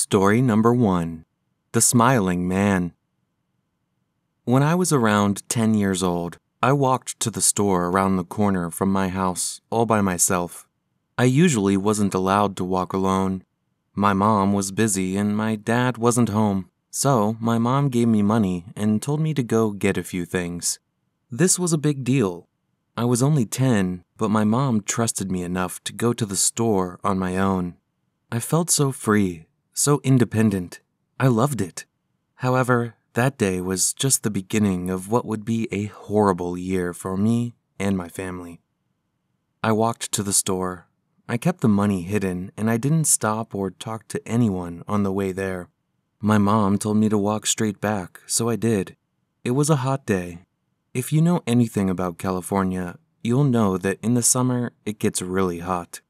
Story number 1. The Smiling Man. When I was around 10 years old, I walked to the store around the corner from my house all by myself. I usually wasn't allowed to walk alone. My mom was busy and my dad wasn't home, so my mom gave me money and told me to go get a few things. This was a big deal. I was only 10, but my mom trusted me enough to go to the store on my own. I felt so free. So independent. I loved it. However, that day was just the beginning of what would be a horrible year for me and my family. I walked to the store. I kept the money hidden and I didn't stop or talk to anyone on the way there. My mom told me to walk straight back, so I did. It was a hot day. If you know anything about California, you'll know that in the summer it gets really hot.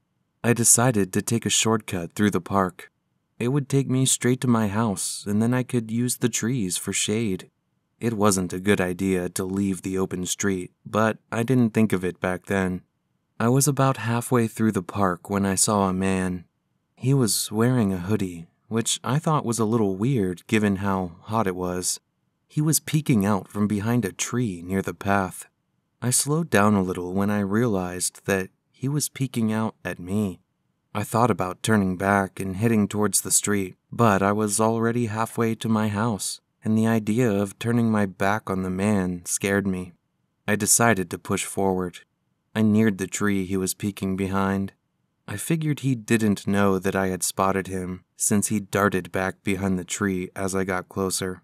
I decided to take a shortcut through the park. It would take me straight to my house, and then I could use the trees for shade. It wasn't a good idea to leave the open street, but I didn't think of it back then. I was about halfway through the park when I saw a man. He was wearing a hoodie, which I thought was a little weird given how hot it was. He was peeking out from behind a tree near the path. I slowed down a little when I realized that he was peeking out at me. I thought about turning back and heading towards the street, but I was already halfway to my house, and the idea of turning my back on the man scared me. I decided to push forward. I neared the tree he was peeking behind. I figured he didn't know that I had spotted him, since he darted back behind the tree as I got closer.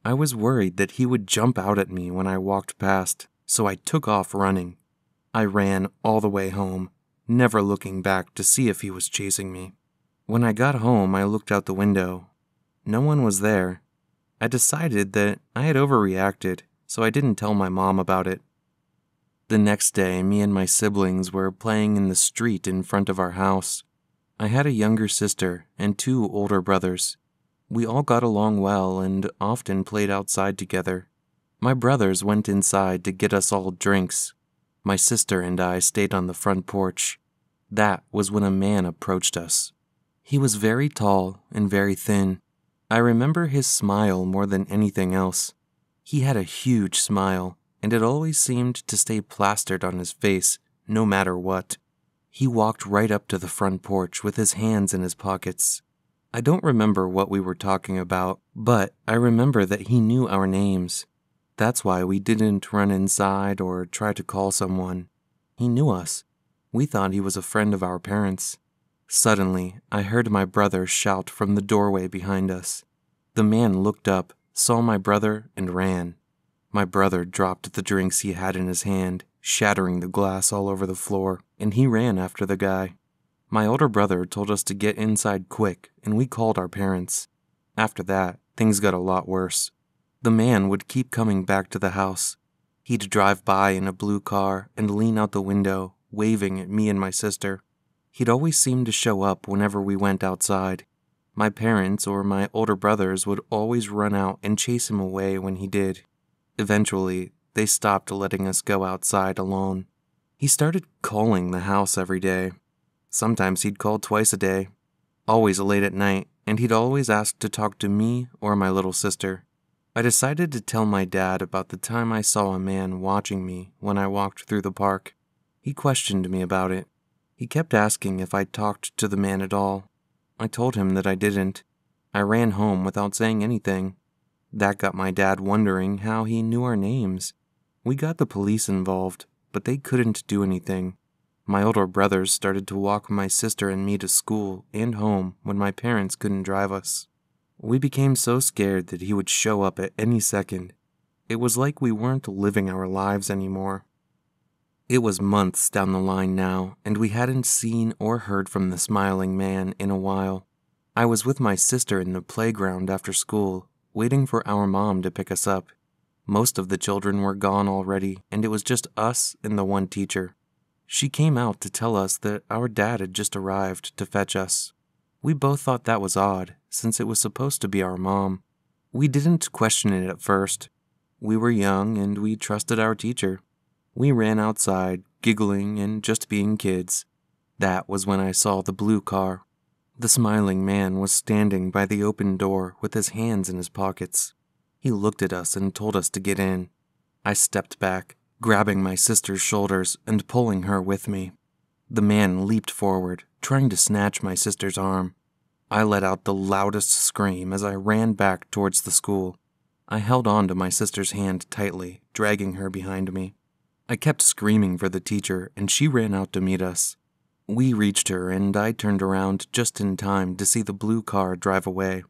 I was worried that he would jump out at me when I walked past, so I took off running. I ran all the way home, never looking back to see if he was chasing me. When I got home, I looked out the window. No one was there. I decided that I had overreacted, so I didn't tell my mom about it. The next day, me and my siblings were playing in the street in front of our house. I had a younger sister and 2 older brothers. We all got along well and often played outside together. My brothers went inside to get us all drinks. My sister and I stayed on the front porch. That was when a man approached us. He was very tall and very thin. I remember his smile more than anything else. He had a huge smile, and it always seemed to stay plastered on his face, no matter what. He walked right up to the front porch with his hands in his pockets. I don't remember what we were talking about, but I remember that he knew our names. That's why we didn't run inside or try to call someone. He knew us. We thought he was a friend of our parents. Suddenly, I heard my brother shout from the doorway behind us. The man looked up, saw my brother, and ran. My brother dropped the drinks he had in his hand, shattering the glass all over the floor, and he ran after the guy. My older brother told us to get inside quick, and we called our parents. After that, things got a lot worse. The man would keep coming back to the house. He'd drive by in a blue car and lean out the window, waving at me and my sister. He'd always seem to show up whenever we went outside. My parents or my older brothers would always run out and chase him away when he did. Eventually, they stopped letting us go outside alone. He started calling the house every day. Sometimes he'd call twice a day, always late at night, and he'd always ask to talk to me or my little sister. I decided to tell my dad about the time I saw a man watching me when I walked through the park. He questioned me about it. He kept asking if I talked to the man at all. I told him that I didn't. I ran home without saying anything. That got my dad wondering how he knew our names. We got the police involved, but they couldn't do anything. My older brothers started to walk my sister and me to school and home when my parents couldn't drive us. We became so scared that he would show up at any second. It was like we weren't living our lives anymore. It was months down the line now, and we hadn't seen or heard from the smiling man in a while. I was with my sister in the playground after school, waiting for our mom to pick us up. Most of the children were gone already, and it was just us and the one teacher. She came out to tell us that our dad had just arrived to fetch us. We both thought that was odd, since it was supposed to be our mom. We didn't question it at first. We were young and we trusted our teacher. We ran outside, giggling and just being kids. That was when I saw the blue car. The smiling man was standing by the open door with his hands in his pockets. He looked at us and told us to get in. I stepped back, grabbing my sister's shoulders and pulling her with me. The man leaped forward, trying to snatch my sister's arm. I let out the loudest scream as I ran back towards the school. I held on to my sister's hand tightly, dragging her behind me. I kept screaming for the teacher, and she ran out to meet us. We reached her, and I turned around just in time to see the blue car drive away.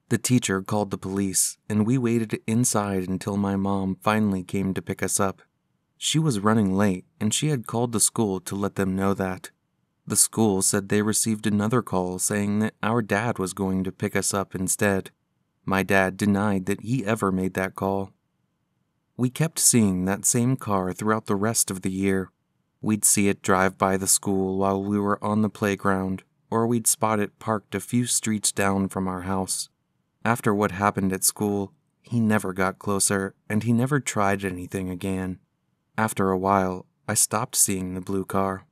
The teacher called the police, and we waited inside until my mom finally came to pick us up. She was running late, and she had called the school to let them know that. The school said they received another call saying that our dad was going to pick us up instead. My dad denied that he ever made that call. We kept seeing that same car throughout the rest of the year. We'd see it drive by the school while we were on the playground, or we'd spot it parked a few streets down from our house. After what happened at school, he never got closer, and he never tried anything again. After a while, I stopped seeing the blue car.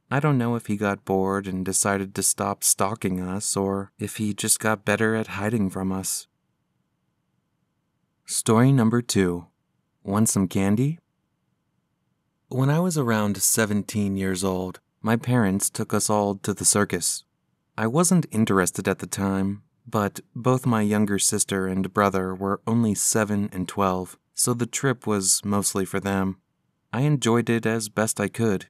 I don't know if he got bored and decided to stop stalking us, or if he just got better at hiding from us. Story number 2. Want some candy? When I was around 17 years old, my parents took us all to the circus. I wasn't interested at the time, but both my younger sister and brother were only 7 and 12, so the trip was mostly for them. I enjoyed it as best I could.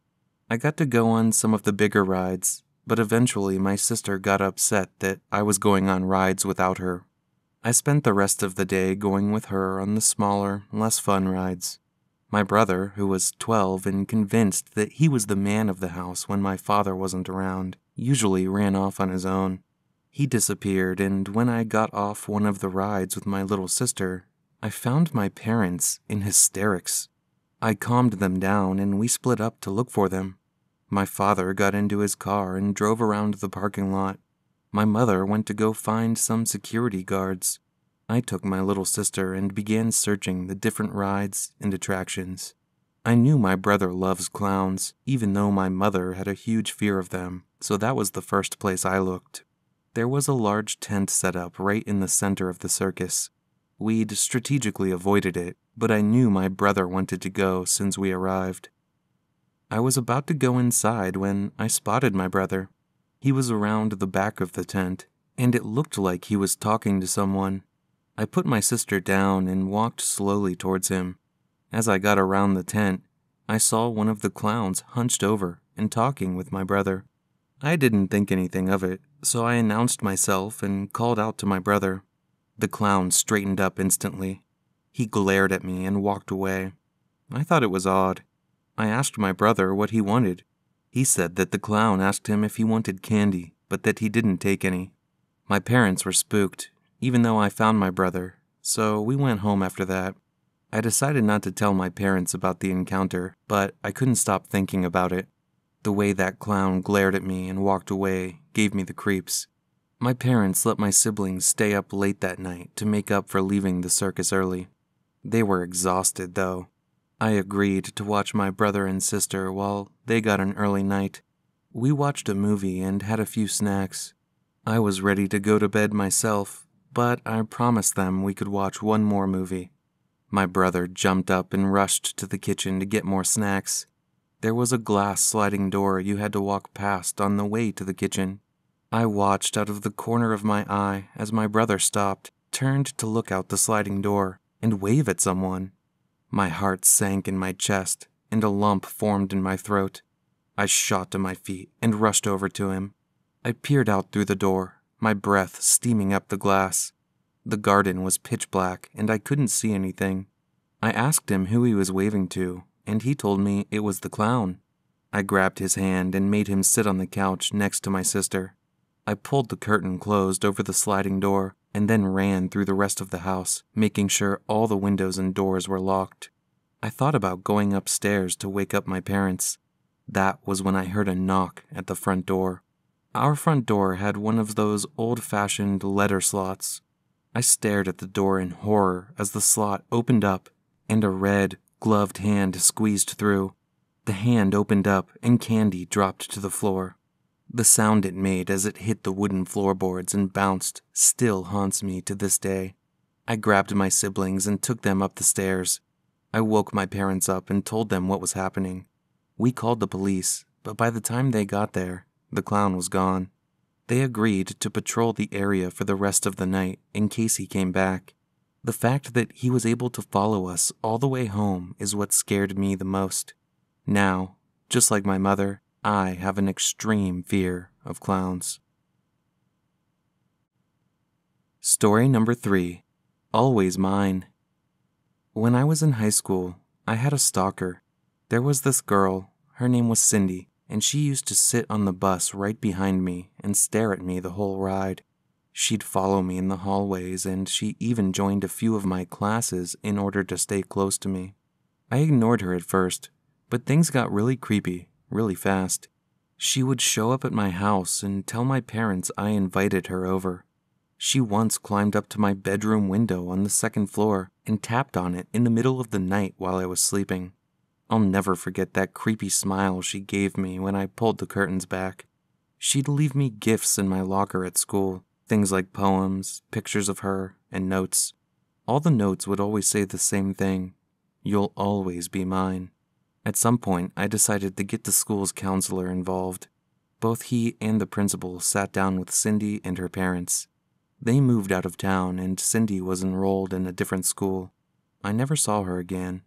I got to go on some of the bigger rides, but eventually my sister got upset that I was going on rides without her. I spent the rest of the day going with her on the smaller, less fun rides. My brother, who was 12 and convinced that he was the man of the house when my father wasn't around, usually ran off on his own. He disappeared, and when I got off one of the rides with my little sister, I found my parents in hysterics. I calmed them down, and we split up to look for them. My father got into his car and drove around the parking lot. My mother went to go find some security guards. I took my little sister and began searching the different rides and attractions. I knew my brother loves clowns, even though my mother had a huge fear of them, so that was the first place I looked. There was a large tent set up right in the center of the circus. We'd strategically avoided it, but I knew my brother wanted to go since we arrived. I was about to go inside when I spotted my brother. He was around the back of the tent, and it looked like he was talking to someone. I put my sister down and walked slowly towards him. As I got around the tent, I saw one of the clowns hunched over and talking with my brother. I didn't think anything of it, so I announced myself and called out to my brother. The clown straightened up instantly. He glared at me and walked away. I thought it was odd. I asked my brother what he wanted. He said that the clown asked him if he wanted candy, but that he didn't take any. My parents were spooked, even though I found my brother, so we went home after that. I decided not to tell my parents about the encounter, but I couldn't stop thinking about it. The way that clown glared at me and walked away gave me the creeps. My parents let my siblings stay up late that night to make up for leaving the circus early. They were exhausted, though. I agreed to watch my brother and sister while they got an early night. We watched a movie and had a few snacks. I was ready to go to bed myself, but I promised them we could watch one more movie. My brother jumped up and rushed to the kitchen to get more snacks. There was a glass sliding door you had to walk past on the way to the kitchen. I watched out of the corner of my eye as my brother stopped, turned to look out the sliding door, and wave at someone. My heart sank in my chest, and a lump formed in my throat. I shot to my feet and rushed over to him. I peered out through the door, my breath steaming up the glass. The garden was pitch black, and I couldn't see anything. I asked him who he was waving to, and he told me it was the clown. I grabbed his hand and made him sit on the couch next to my sister. I pulled the curtain closed over the sliding door and then ran through the rest of the house, making sure all the windows and doors were locked. I thought about going upstairs to wake up my parents. That was when I heard a knock at the front door. Our front door had one of those old-fashioned letter slots. I stared at the door in horror as the slot opened up and a red, gloved hand squeezed through. The hand opened up and candy dropped to the floor. The sound it made as it hit the wooden floorboards and bounced still haunts me to this day. I grabbed my siblings and took them up the stairs. I woke my parents up and told them what was happening. We called the police, but by the time they got there, the clown was gone. They agreed to patrol the area for the rest of the night in case he came back. The fact that he was able to follow us all the way home is what scared me the most. Now, just like my mother, I have an extreme fear of clowns. Story number 3. Always mine. When I was in high school, I had a stalker. There was this girl, her name was Cindy, and she used to sit on the bus right behind me and stare at me the whole ride. She'd follow me in the hallways, and she even joined a few of my classes in order to stay close to me. I ignored her at first, but things got really creepy really fast. She would show up at my house and tell my parents I invited her over. She once climbed up to my bedroom window on the second floor and tapped on it in the middle of the night while I was sleeping. I'll never forget that creepy smile she gave me when I pulled the curtains back. She'd leave me gifts in my locker at school, things like poems, pictures of her, and notes. All the notes would always say the same thing: "You'll always be mine." At some point, I decided to get the school's counselor involved. Both he and the principal sat down with Cindy and her parents. They moved out of town, and Cindy was enrolled in a different school. I never saw her again.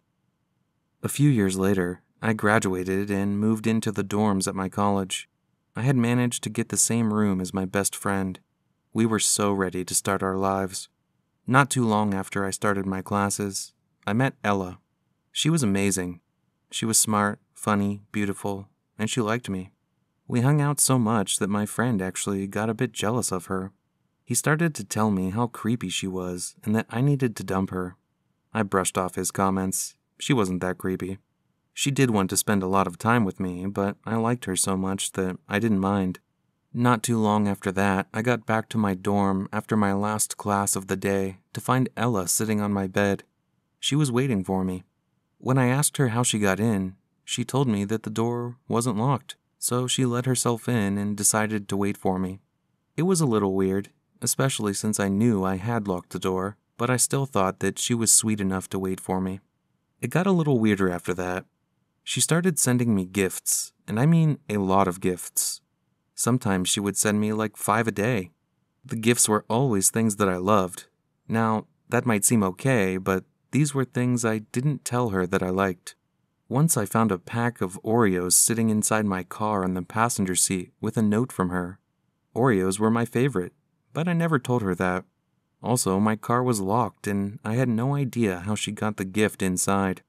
A few years later, I graduated and moved into the dorms at my college. I had managed to get the same room as my best friend. We were so ready to start our lives. Not too long after I started my classes, I met Ella. She was amazing. She was smart, funny, beautiful, and she liked me. We hung out so much that my friend actually got a bit jealous of her. He started to tell me how creepy she was and that I needed to dump her. I brushed off his comments. She wasn't that creepy. She did want to spend a lot of time with me, but I liked her so much that I didn't mind. Not too long after that, I got back to my dorm after my last class of the day to find Ella sitting on my bed. She was waiting for me. When I asked her how she got in, she told me that the door wasn't locked, so she let herself in and decided to wait for me. It was a little weird, especially since I knew I had locked the door, but I still thought that she was sweet enough to wait for me. It got a little weirder after that. She started sending me gifts, and I mean a lot of gifts. Sometimes she would send me like 5 a day. The gifts were always things that I loved. Now, that might seem okay, but these were things I didn't tell her that I liked. Once I found a pack of Oreos sitting inside my car on the passenger seat with a note from her. Oreos were my favorite, but I never told her that. Also, my car was locked and I had no idea how she got the gift inside.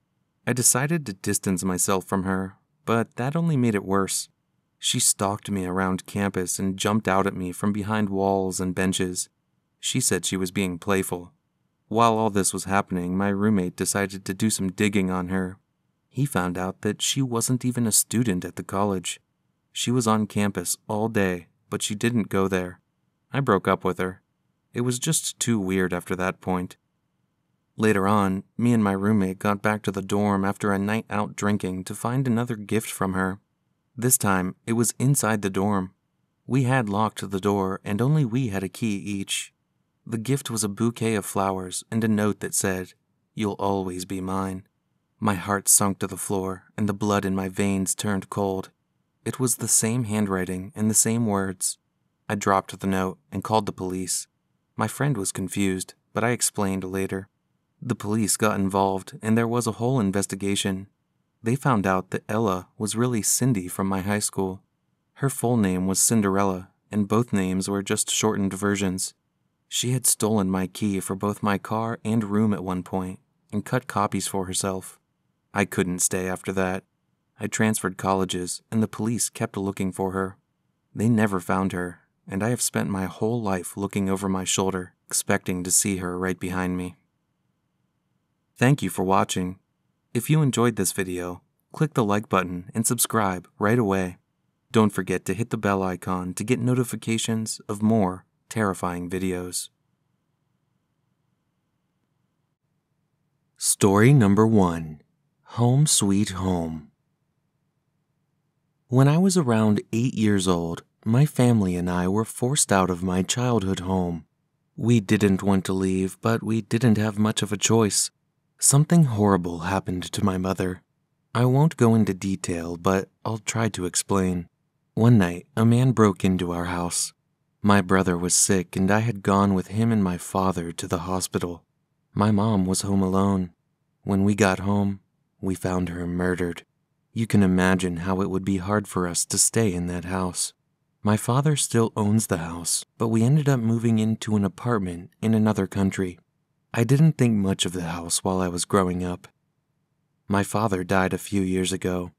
I decided to distance myself from her, but that only made it worse. She stalked me around campus and jumped out at me from behind walls and benches. She said she was being playful. While all this was happening, my roommate decided to do some digging on her. He found out that she wasn't even a student at the college. She was on campus all day, but she didn't go there. I broke up with her. It was just too weird after that point. Later on, me and my roommate got back to the dorm after a night out drinking to find another gift from her. This time, it was inside the dorm. We had locked the door and only we had a key each. The gift was a bouquet of flowers and a note that said, "You'll always be mine." My heart sunk to the floor and the blood in my veins turned cold. It was the same handwriting and the same words. I dropped the note and called the police. My friend was confused, but I explained later. The police got involved and there was a whole investigation. They found out that Ella was really Cindy from my high school. Her full name was Cinderella, and both names were just shortened versions. She had stolen my key for both my car and room at one point and cut copies for herself. I couldn't stay after that. I transferred colleges and the police kept looking for her. They never found her, and I have spent my whole life looking over my shoulder, expecting to see her right behind me. Thank you for watching. If you enjoyed this video, click the like button and subscribe right away. Don't forget to hit the bell icon to get notifications of more terrifying videos. Story number 1. Home Sweet Home. When I was around 8 years old, my family and I were forced out of my childhood home. We didn't want to leave, but we didn't have much of a choice. Something horrible happened to my mother. I won't go into detail, but I'll try to explain. One night, a man broke into our house. My brother was sick, and I had gone with him and my father to the hospital. My mom was home alone. When we got home, we found her murdered. You can imagine how it would be hard for us to stay in that house. My father still owns the house, but we ended up moving into an apartment in another country. I didn't think much of the house while I was growing up. My father died a few years ago.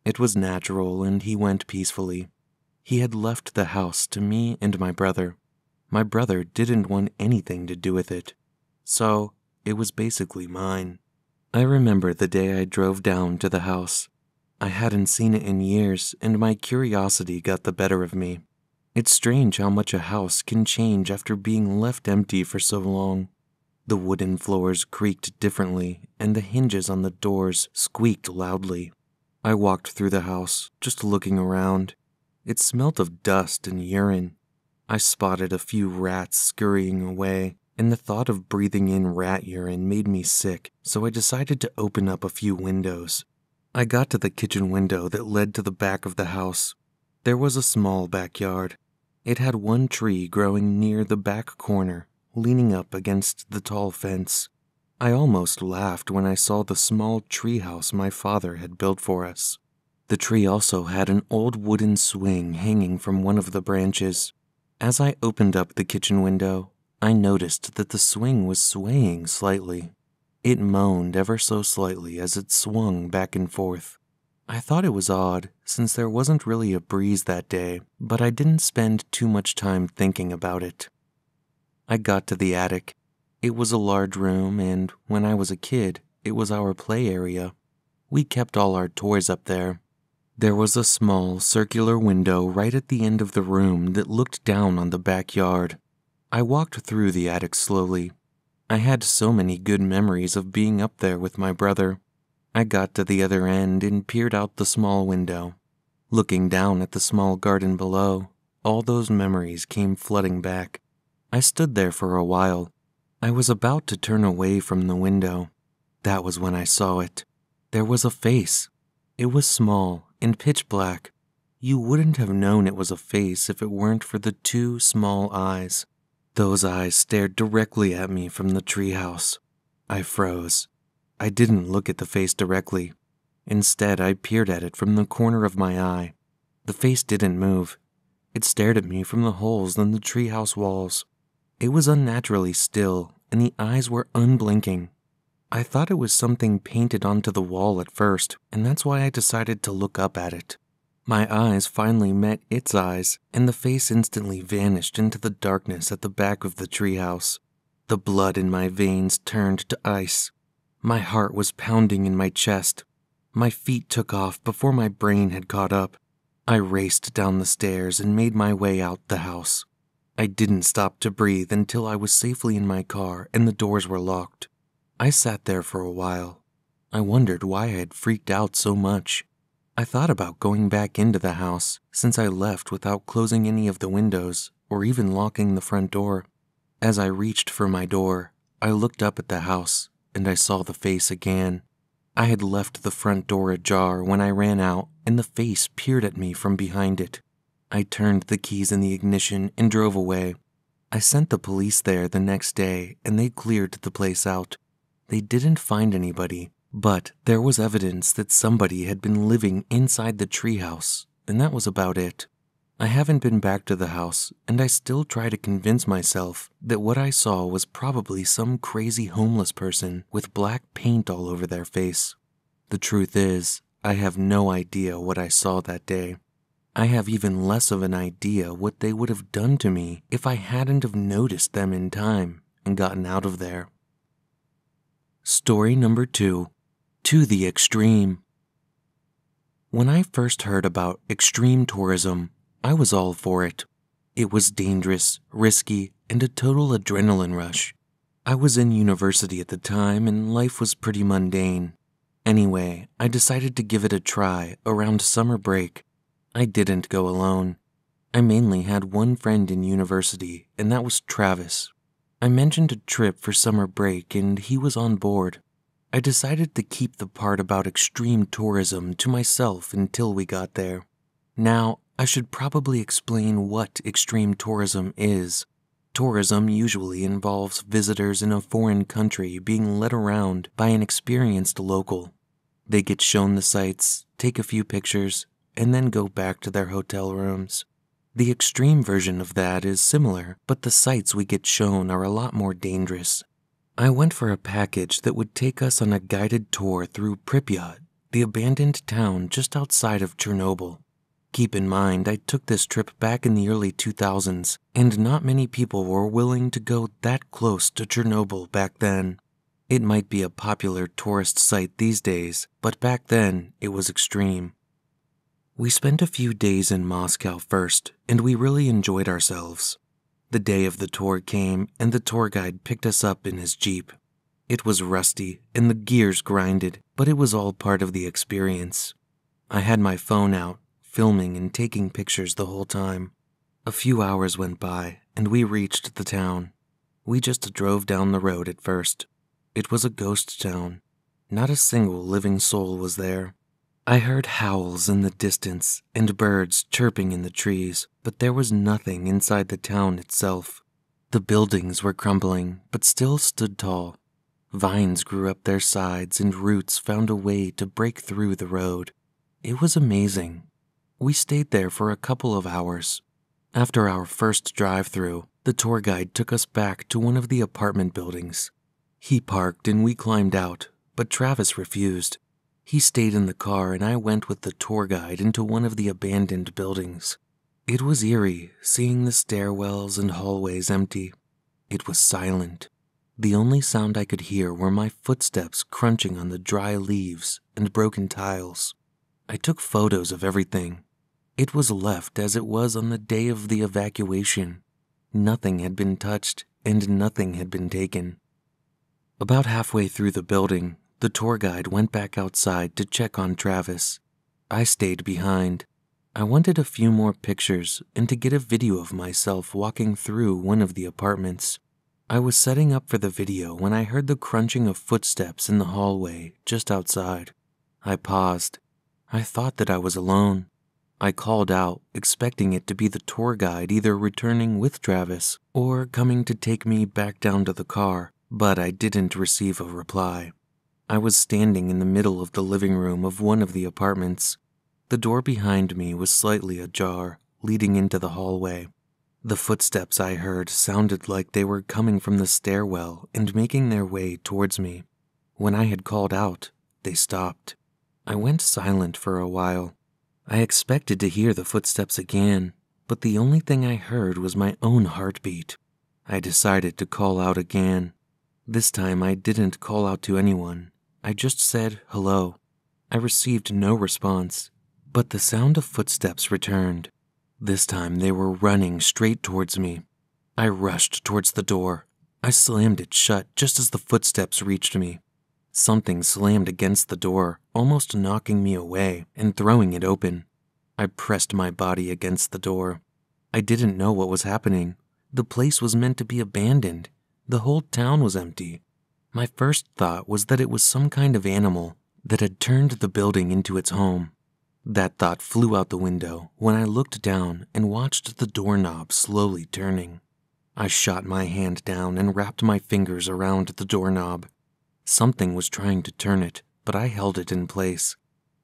It was natural and he went peacefully. He had left the house to me and my brother. My brother didn't want anything to do with it, so it was basically mine. I remember the day I drove down to the house. I hadn't seen it in years, and my curiosity got the better of me. It's strange how much a house can change after being left empty for so long. The wooden floors creaked differently, and the hinges on the doors squeaked loudly. I walked through the house, just looking around. It smelt of dust and urine. I spotted a few rats scurrying away, and the thought of breathing in rat urine made me sick, so I decided to open up a few windows. I got to the kitchen window that led to the back of the house. There was a small backyard. It had one tree growing near the back corner, leaning up against the tall fence. I almost laughed when I saw the small treehouse my father had built for us. The tree also had an old wooden swing hanging from one of the branches. As I opened up the kitchen window, I noticed that the swing was swaying slightly. It moaned ever so slightly as it swung back and forth. I thought it was odd, since there wasn't really a breeze that day, but I didn't spend too much time thinking about it. I got to the attic. It was a large room, and when I was a kid, it was our play area. We kept all our toys up there. There was a small, circular window right at the end of the room that looked down on the backyard. I walked through the attic slowly. I had so many good memories of being up there with my brother. I got to the other end and peered out the small window. Looking down at the small garden below, all those memories came flooding back. I stood there for a while. I was about to turn away from the window. That was when I saw it. There was a face. It was small and pitch black. You wouldn't have known it was a face if it weren't for the two small eyes. Those eyes stared directly at me from the treehouse. I froze. I didn't look at the face directly. Instead, I peered at it from the corner of my eye. The face didn't move. It stared at me from the holes in the treehouse walls. It was unnaturally still, and the eyes were unblinking. I thought it was something painted onto the wall at first, and that's why I decided to look up at it. My eyes finally met its eyes, and the face instantly vanished into the darkness at the back of the treehouse. The blood in my veins turned to ice. My heart was pounding in my chest. My feet took off before my brain had caught up. I raced down the stairs and made my way out the house. I didn't stop to breathe until I was safely in my car and the doors were locked. I sat there for a while. I wondered why I had freaked out so much. I thought about going back into the house, since I left without closing any of the windows or even locking the front door. As I reached for my door, I looked up at the house, and I saw the face again. I had left the front door ajar when I ran out, and the face peered at me from behind it. I turned the keys in the ignition and drove away. I sent the police there the next day, and they cleared the place out. They didn't find anybody, but there was evidence that somebody had been living inside the treehouse, and that was about it. I haven't been back to the house, and I still try to convince myself that what I saw was probably some crazy homeless person with black paint all over their face. The truth is, I have no idea what I saw that day. I have even less of an idea what they would have done to me if I hadn't have noticed them in time and gotten out of there. Story number 2. To the extreme. When I first heard about extreme tourism, I was all for it. It was dangerous, risky, and a total adrenaline rush. I was in university at the time and life was pretty mundane. Anyway, I decided to give it a try around summer break. I didn't go alone. I mainly had one friend in university, and that was Travis. I mentioned a trip for summer break, and he was on board. I decided to keep the part about extreme tourism to myself until we got there. Now, I should probably explain what extreme tourism is. Tourism usually involves visitors in a foreign country being led around by an experienced local. They get shown the sights, take a few pictures, and then go back to their hotel rooms. The extreme version of that is similar, but the sights we get shown are a lot more dangerous. I went for a package that would take us on a guided tour through Pripyat, the abandoned town just outside of Chernobyl. Keep in mind, I took this trip back in the early 2000s, and not many people were willing to go that close to Chernobyl back then. It might be a popular tourist site these days, but back then it was extreme. We spent a few days in Moscow first, and we really enjoyed ourselves. The day of the tour came, and the tour guide picked us up in his Jeep. It was rusty, and the gears grinded, but it was all part of the experience. I had my phone out, filming and taking pictures the whole time. A few hours went by, and we reached the town. We just drove down the road at first. It was a ghost town. Not a single living soul was there. I heard howls in the distance and birds chirping in the trees, but there was nothing inside the town itself. The buildings were crumbling, but still stood tall. Vines grew up their sides and roots found a way to break through the road. It was amazing. We stayed there for a couple of hours. After our first drive-through, the tour guide took us back to one of the apartment buildings. He parked and we climbed out, but Travis refused. He stayed in the car and I went with the tour guide into one of the abandoned buildings. It was eerie, seeing the stairwells and hallways empty. It was silent. The only sound I could hear were my footsteps crunching on the dry leaves and broken tiles. I took photos of everything. It was left as it was on the day of the evacuation. Nothing had been touched and nothing had been taken. About halfway through the building, the tour guide went back outside to check on Travis. I stayed behind. I wanted a few more pictures and to get a video of myself walking through one of the apartments. I was setting up for the video when I heard the crunching of footsteps in the hallway just outside. I paused. I thought that I was alone. I called out, expecting it to be the tour guide either returning with Travis or coming to take me back down to the car, but I didn't receive a reply. I was standing in the middle of the living room of one of the apartments. The door behind me was slightly ajar, leading into the hallway. The footsteps I heard sounded like they were coming from the stairwell and making their way towards me. When I had called out, they stopped. I went silent for a while. I expected to hear the footsteps again, but the only thing I heard was my own heartbeat. I decided to call out again. This time I didn't call out to anyone. I just said hello. I received no response, but the sound of footsteps returned. This time they were running straight towards me. I rushed towards the door. I slammed it shut just as the footsteps reached me. Something slammed against the door, almost knocking me away and throwing it open. I pressed my body against the door. I didn't know what was happening. The place was meant to be abandoned. The whole town was empty. My first thought was that it was some kind of animal that had turned the building into its home. That thought flew out the window when I looked down and watched the doorknob slowly turning. I shot my hand down and wrapped my fingers around the doorknob. Something was trying to turn it, but I held it in place.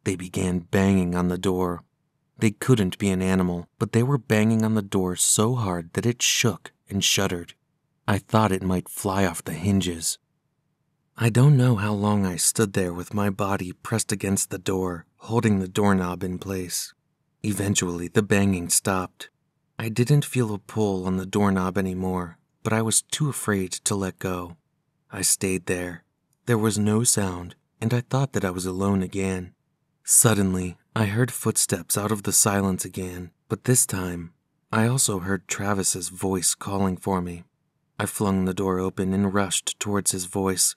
They began banging on the door. They couldn't be an animal, but they were banging on the door so hard that it shook and shuddered. I thought it might fly off the hinges. I don't know how long I stood there with my body pressed against the door, holding the doorknob in place. Eventually, the banging stopped. I didn't feel a pull on the doorknob anymore, but I was too afraid to let go. I stayed there. There was no sound, and I thought that I was alone again. Suddenly, I heard footsteps out of the silence again, but this time, I also heard Travis's voice calling for me. I flung the door open and rushed towards his voice.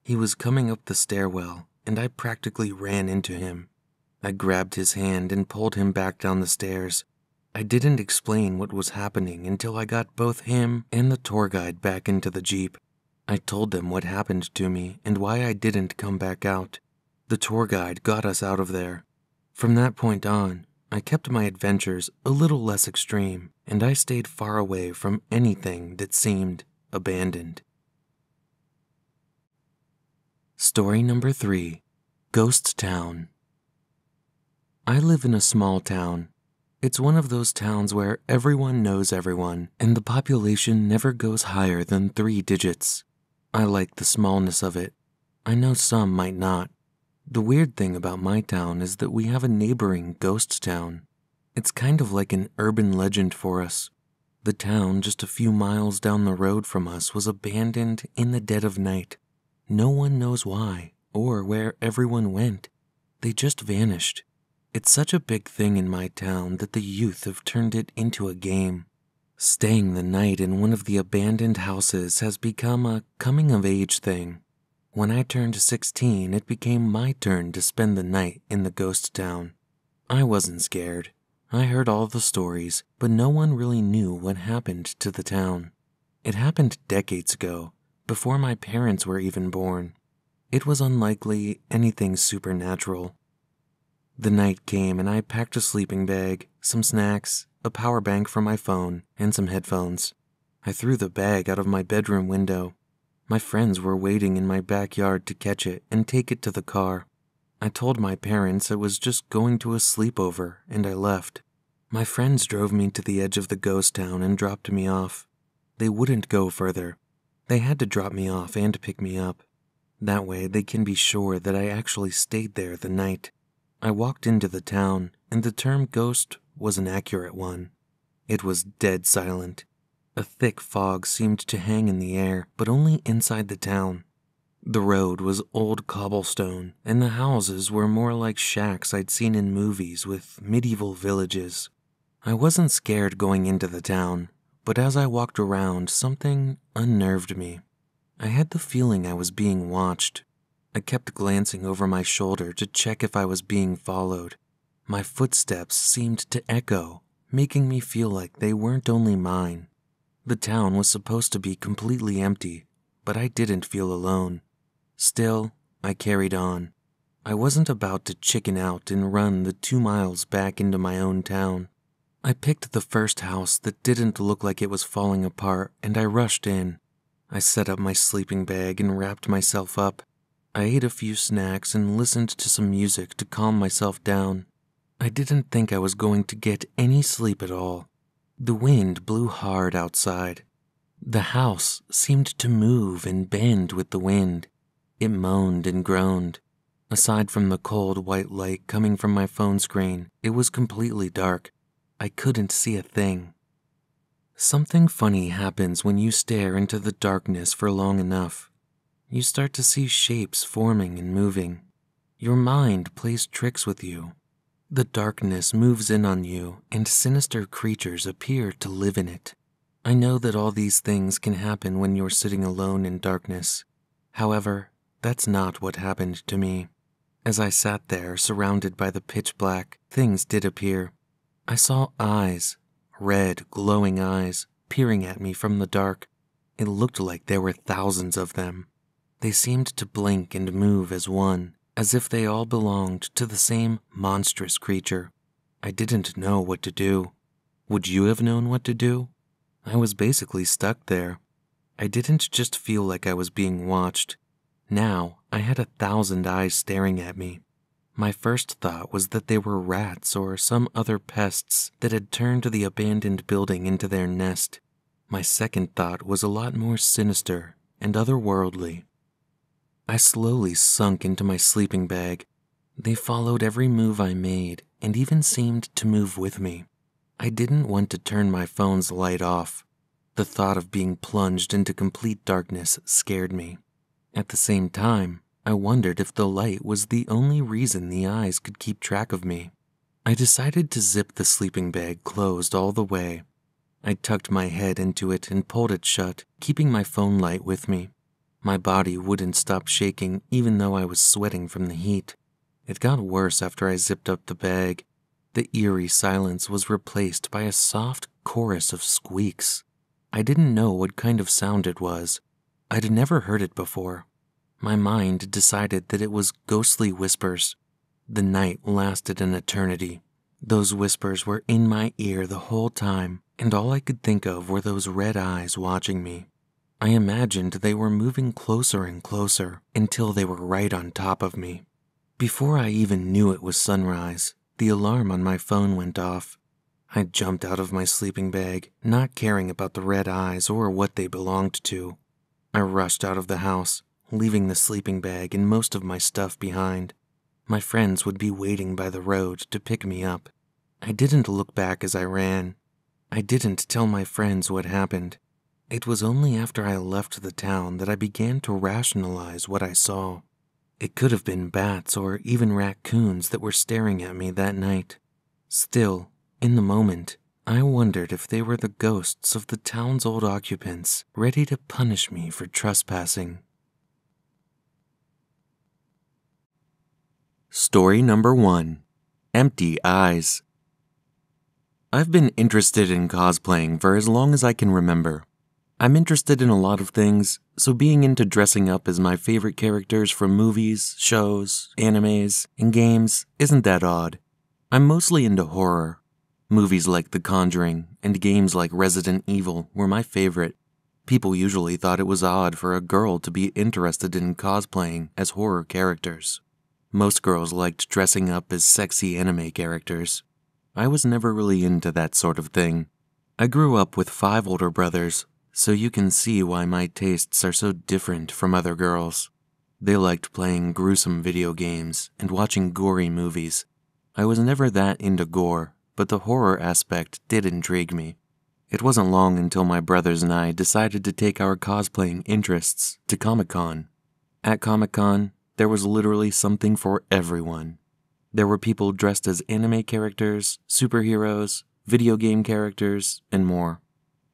He was coming up the stairwell, and I practically ran into him. I grabbed his hand and pulled him back down the stairs. I didn't explain what was happening until I got both him and the tour guide back into the Jeep. I told them what happened to me and why I didn't come back out. The tour guide got us out of there. From that point on, I kept my adventures a little less extreme, and I stayed far away from anything that seemed abandoned. Story number 3, Ghost Town. I live in a small town. It's one of those towns where everyone knows everyone, and the population never goes higher than 3 digits. I like the smallness of it. I know some might not. The weird thing about my town is that we have a neighboring ghost town. It's kind of like an urban legend for us. The town just a few miles down the road from us was abandoned in the dead of night. No one knows why or where everyone went. They just vanished. It's such a big thing in my town that the youth have turned it into a game. Staying the night in one of the abandoned houses has become a coming-of-age thing. When I turned 16, it became my turn to spend the night in the ghost town. I wasn't scared. I heard all the stories, but no one really knew what happened to the town. It happened decades ago, before my parents were even born. It was unlikely anything supernatural. The night came and I packed a sleeping bag, some snacks, a power bank for my phone, and some headphones. I threw the bag out of my bedroom window. My friends were waiting in my backyard to catch it and take it to the car. I told my parents I was just going to a sleepover, and I left. My friends drove me to the edge of the ghost town and dropped me off. They wouldn't go further. They had to drop me off and pick me up. That way they can be sure that I actually stayed there the night. I walked into the town, and the term ghost was an accurate one. It was dead silent. A thick fog seemed to hang in the air, but only inside the town. The road was old cobblestone, and the houses were more like shacks I'd seen in movies with medieval villages. I wasn't scared going into the town, but as I walked around, something unnerved me. I had the feeling I was being watched. I kept glancing over my shoulder to check if I was being followed. My footsteps seemed to echo, making me feel like they weren't only mine. The town was supposed to be completely empty, but I didn't feel alone. Still, I carried on. I wasn't about to chicken out and run the 2 miles back into my own town. I picked the first house that didn't look like it was falling apart, and I rushed in. I set up my sleeping bag and wrapped myself up. I ate a few snacks and listened to some music to calm myself down. I didn't think I was going to get any sleep at all. The wind blew hard outside. The house seemed to move and bend with the wind. It moaned and groaned. Aside from the cold white light coming from my phone screen, it was completely dark. I couldn't see a thing. Something funny happens when you stare into the darkness for long enough. You start to see shapes forming and moving. Your mind plays tricks with you. The darkness moves in on you, and sinister creatures appear to live in it. I know that all these things can happen when you're sitting alone in darkness. However, that's not what happened to me. As I sat there, surrounded by the pitch black, things did appear. I saw eyes, red, glowing eyes, peering at me from the dark. It looked like there were thousands of them. They seemed to blink and move as one, as if they all belonged to the same monstrous creature. I didn't know what to do. Would you have known what to do? I was basically stuck there. I didn't just feel like I was being watched. Now, I had 1,000 eyes staring at me. My first thought was that they were rats or some other pests that had turned the abandoned building into their nest. My second thought was a lot more sinister and otherworldly. I slowly sunk into my sleeping bag. They followed every move I made and even seemed to move with me. I didn't want to turn my phone's light off. The thought of being plunged into complete darkness scared me. At the same time, I wondered if the light was the only reason the eyes could keep track of me. I decided to zip the sleeping bag closed all the way. I tucked my head into it and pulled it shut, keeping my phone light with me. My body wouldn't stop shaking even though I was sweating from the heat. It got worse after I zipped up the bag. The eerie silence was replaced by a soft chorus of squeaks. I didn't know what kind of sound it was. I'd never heard it before. My mind decided that it was ghostly whispers. The night lasted an eternity. Those whispers were in my ear the whole time, and all I could think of were those red eyes watching me. I imagined they were moving closer and closer until they were right on top of me. Before I even knew it was sunrise, the alarm on my phone went off. I jumped out of my sleeping bag, not caring about the red eyes or what they belonged to. I rushed out of the house, leaving the sleeping bag and most of my stuff behind. My friends would be waiting by the road to pick me up. I didn't look back as I ran. I didn't tell my friends what happened. It was only after I left the town that I began to rationalize what I saw. It could have been bats or even raccoons that were staring at me that night. Still, in the moment, I wondered if they were the ghosts of the town's old occupants, ready to punish me for trespassing. Story number 1. Empty Eyes. I've been interested in cosplaying for as long as I can remember. I'm interested in a lot of things, so being into dressing up as my favorite characters from movies, shows, animes, and games isn't that odd. I'm mostly into horror. Movies like The Conjuring and games like Resident Evil were my favorite. People usually thought it was odd for a girl to be interested in cosplaying as horror characters. Most girls liked dressing up as sexy anime characters. I was never really into that sort of thing. I grew up with 5 older brothers, so you can see why my tastes are so different from other girls. They liked playing gruesome video games and watching gory movies. I was never that into gore, but the horror aspect did intrigue me. It wasn't long until my brothers and I decided to take our cosplaying interests to Comic-Con. At Comic-Con, there was literally something for everyone. There were people dressed as anime characters, superheroes, video game characters, and more.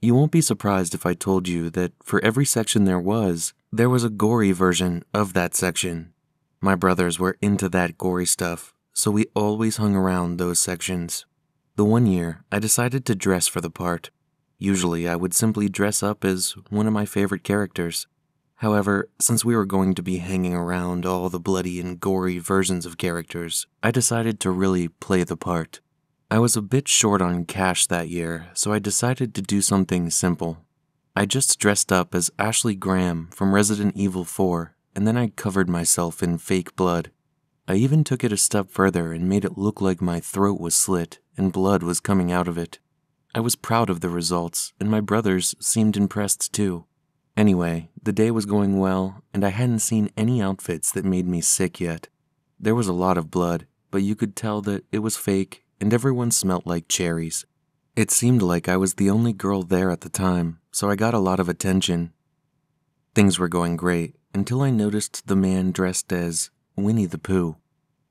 You won't be surprised if I told you that for every section there was a gory version of that section. My brothers were into that gory stuff, so we always hung around those sections. The one year, I decided to dress for the part. Usually, I would simply dress up as one of my favorite characters. However, since we were going to be hanging around all the bloody and gory versions of characters, I decided to really play the part. I was a bit short on cash that year, so I decided to do something simple. I just dressed up as Ashley Graham from Resident Evil 4, and then I covered myself in fake blood. I even took it a step further and made it look like my throat was slit and blood was coming out of it. I was proud of the results, and my brothers seemed impressed too. Anyway, the day was going well, and I hadn't seen any outfits that made me sick yet. There was a lot of blood, but you could tell that it was fake, and everyone smelt like cherries. It seemed like I was the only girl there at the time, so I got a lot of attention. Things were going great until I noticed the man dressed as Winnie the Pooh.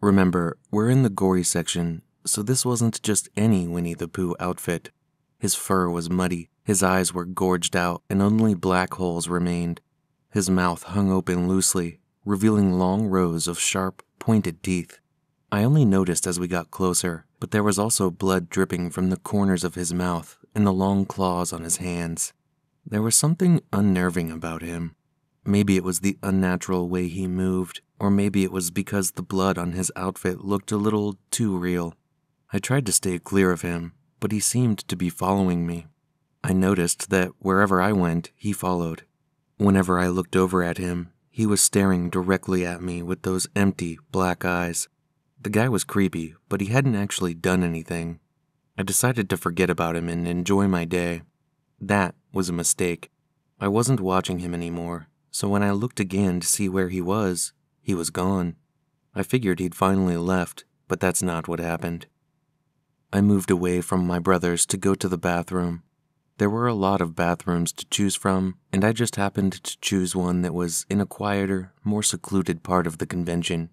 Remember, we're in the gory section, so this wasn't just any Winnie the Pooh outfit. His fur was muddy, his eyes were gorged out, and only black holes remained. His mouth hung open loosely, revealing long rows of sharp, pointed teeth. I only noticed as we got closer, but there was also blood dripping from the corners of his mouth and the long claws on his hands. There was something unnerving about him. Maybe it was the unnatural way he moved, or maybe it was because the blood on his outfit looked a little too real. I tried to stay clear of him, but he seemed to be following me. I noticed that wherever I went, he followed. Whenever I looked over at him, he was staring directly at me with those empty, black eyes. The guy was creepy, but he hadn't actually done anything. I decided to forget about him and enjoy my day. That was a mistake. I wasn't watching him anymore, so when I looked again to see where he was gone. I figured he'd finally left, but that's not what happened. I moved away from my brothers to go to the bathroom. There were a lot of bathrooms to choose from, and I just happened to choose one that was in a quieter, more secluded part of the convention.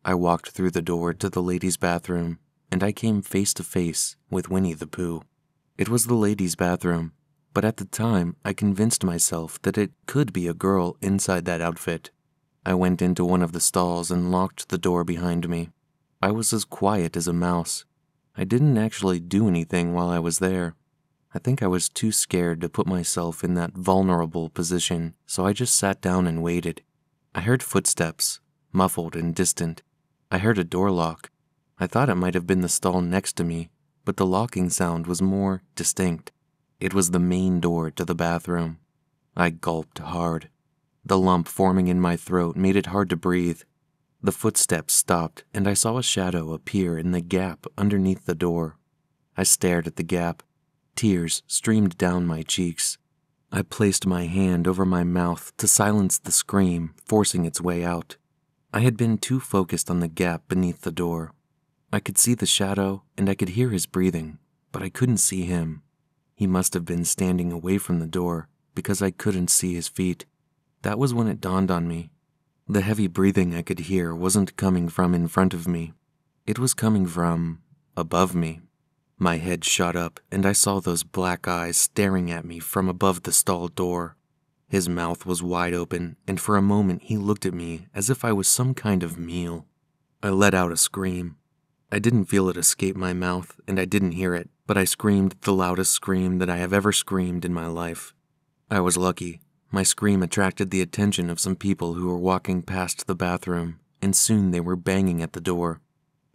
I walked through the door to the ladies' bathroom, and I came face to face with Winnie the Pooh. It was the ladies' bathroom, but at the time I convinced myself that it could be a girl inside that outfit. I went into one of the stalls and locked the door behind me. I was as quiet as a mouse. I didn't actually do anything while I was there. I think I was too scared to put myself in that vulnerable position, so I just sat down and waited. I heard footsteps, muffled and distant. I heard a door lock. I thought it might have been the stall next to me, but the locking sound was more distinct. It was the main door to the bathroom. I gulped hard. The lump forming in my throat made it hard to breathe. The footsteps stopped, and I saw a shadow appear in the gap underneath the door. I stared at the gap. Tears streamed down my cheeks. I placed my hand over my mouth to silence the scream forcing its way out. I had been too focused on the gap beneath the door. I could see the shadow, and I could hear his breathing, but I couldn't see him. He must have been standing away from the door, because I couldn't see his feet. That was when it dawned on me. The heavy breathing I could hear wasn't coming from in front of me. It was coming from above me. My head shot up, and I saw those black eyes staring at me from above the stall door. His mouth was wide open, and for a moment he looked at me as if I was some kind of meal. I let out a scream. I didn't feel it escape my mouth, and I didn't hear it, but I screamed the loudest scream that I have ever screamed in my life. I was lucky. My scream attracted the attention of some people who were walking past the bathroom, and soon they were banging at the door.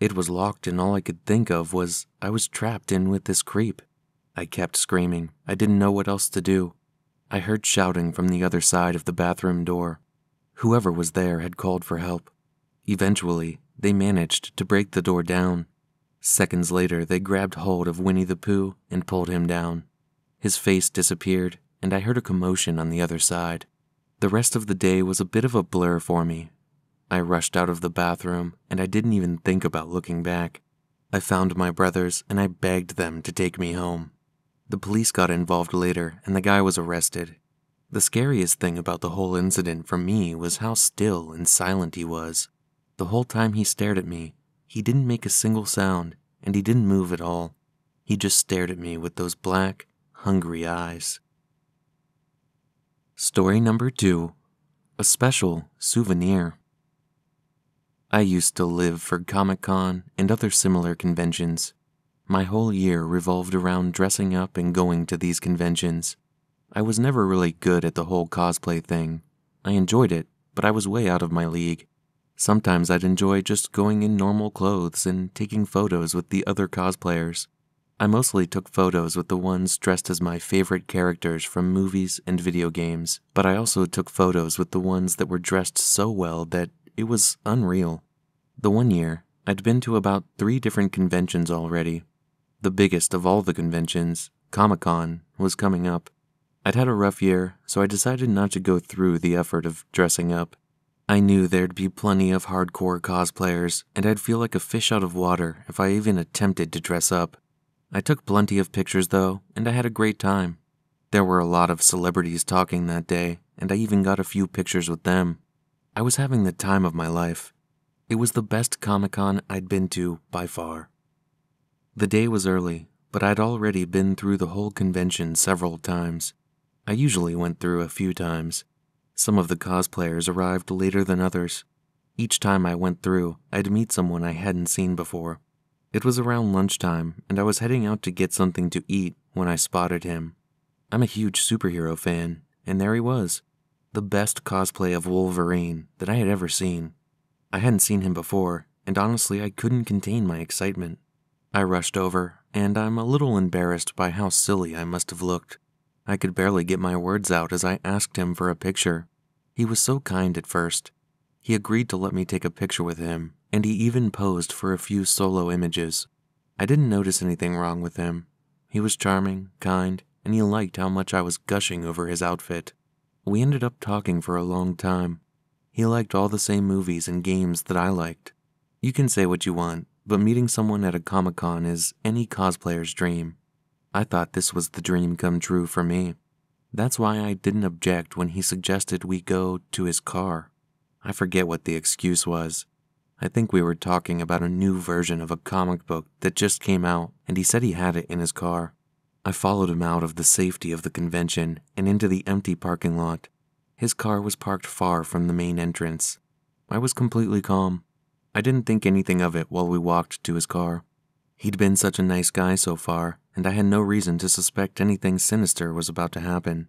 It was locked, and all I could think of was I was trapped in with this creep. I kept screaming. I didn't know what else to do. I heard shouting from the other side of the bathroom door. Whoever was there had called for help. Eventually, they managed to break the door down. Seconds later, they grabbed hold of Winnie the Pooh and pulled him down. His face disappeared, and I heard a commotion on the other side. The rest of the day was a bit of a blur for me. I rushed out of the bathroom, and I didn't even think about looking back. I found my brothers, and I begged them to take me home. The police got involved later, and the guy was arrested. The scariest thing about the whole incident for me was how still and silent he was. The whole time he stared at me, he didn't make a single sound, and he didn't move at all. He just stared at me with those black, hungry eyes. Story number 2. A Special Souvenir. I used to live for Comic-Con and other similar conventions. My whole year revolved around dressing up and going to these conventions. I was never really good at the whole cosplay thing. I enjoyed it, but I was way out of my league. Sometimes I'd enjoy just going in normal clothes and taking photos with the other cosplayers. I mostly took photos with the ones dressed as my favorite characters from movies and video games, but I also took photos with the ones that were dressed so well that it was unreal. The one year, I'd been to about 3 different conventions already. The biggest of all the conventions, Comic-Con, was coming up. I'd had a rough year, so I decided not to go through the effort of dressing up. I knew there'd be plenty of hardcore cosplayers, and I'd feel like a fish out of water if I even attempted to dress up. I took plenty of pictures though, and I had a great time. There were a lot of celebrities talking that day, and I even got a few pictures with them. I was having the time of my life. It was the best Comic-Con I'd been to by far. The day was early, but I'd already been through the whole convention several times. I usually went through a few times. Some of the cosplayers arrived later than others. Each time I went through, I'd meet someone I hadn't seen before. It was around lunchtime, and I was heading out to get something to eat when I spotted him. I'm a huge superhero fan, and there he was. The best cosplay of Wolverine that I had ever seen. I hadn't seen him before, and honestly I couldn't contain my excitement. I rushed over, and I'm a little embarrassed by how silly I must have looked. I could barely get my words out as I asked him for a picture. He was so kind at first. He agreed to let me take a picture with him, and he even posed for a few solo images. I didn't notice anything wrong with him. He was charming, kind, and he liked how much I was gushing over his outfit. We ended up talking for a long time. He liked all the same movies and games that I liked. You can say what you want, but meeting someone at a Comic-Con is any cosplayer's dream. I thought this was the dream come true for me. That's why I didn't object when he suggested we go to his car. I forget what the excuse was. I think we were talking about a new version of a comic book that just came out, and he said he had it in his car. I followed him out of the safety of the convention and into the empty parking lot. His car was parked far from the main entrance. I was completely calm. I didn't think anything of it while we walked to his car. He'd been such a nice guy so far, and I had no reason to suspect anything sinister was about to happen.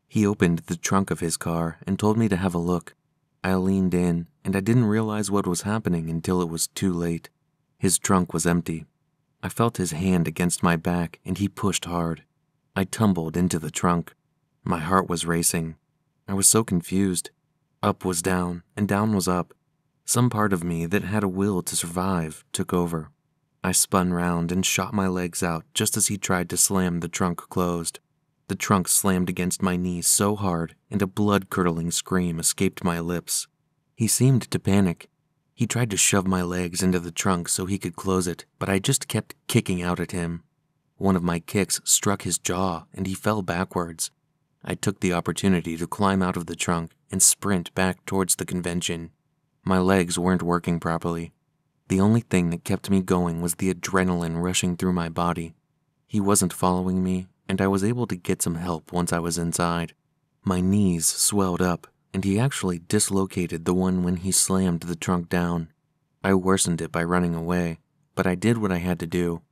He opened the trunk of his car and told me to have a look. I leaned in, and I didn't realize what was happening until it was too late. His trunk was empty. I felt his hand against my back, and he pushed hard. I tumbled into the trunk. My heart was racing. I was so confused. Up was down, and down was up. Some part of me that had a will to survive took over. I spun round and shot my legs out just as he tried to slam the trunk closed. The trunk slammed against my knee so hard, and a blood-curdling scream escaped my lips. He seemed to panic. He tried to shove my legs into the trunk so he could close it, but I just kept kicking out at him. One of my kicks struck his jaw, and he fell backwards. I took the opportunity to climb out of the trunk and sprint back towards the convention. My legs weren't working properly. The only thing that kept me going was the adrenaline rushing through my body. He wasn't following me, and I was able to get some help once I was inside. My knees swelled up, and he actually dislocated the one when he slammed the trunk down. I worsened it by running away, but I did what I had to do.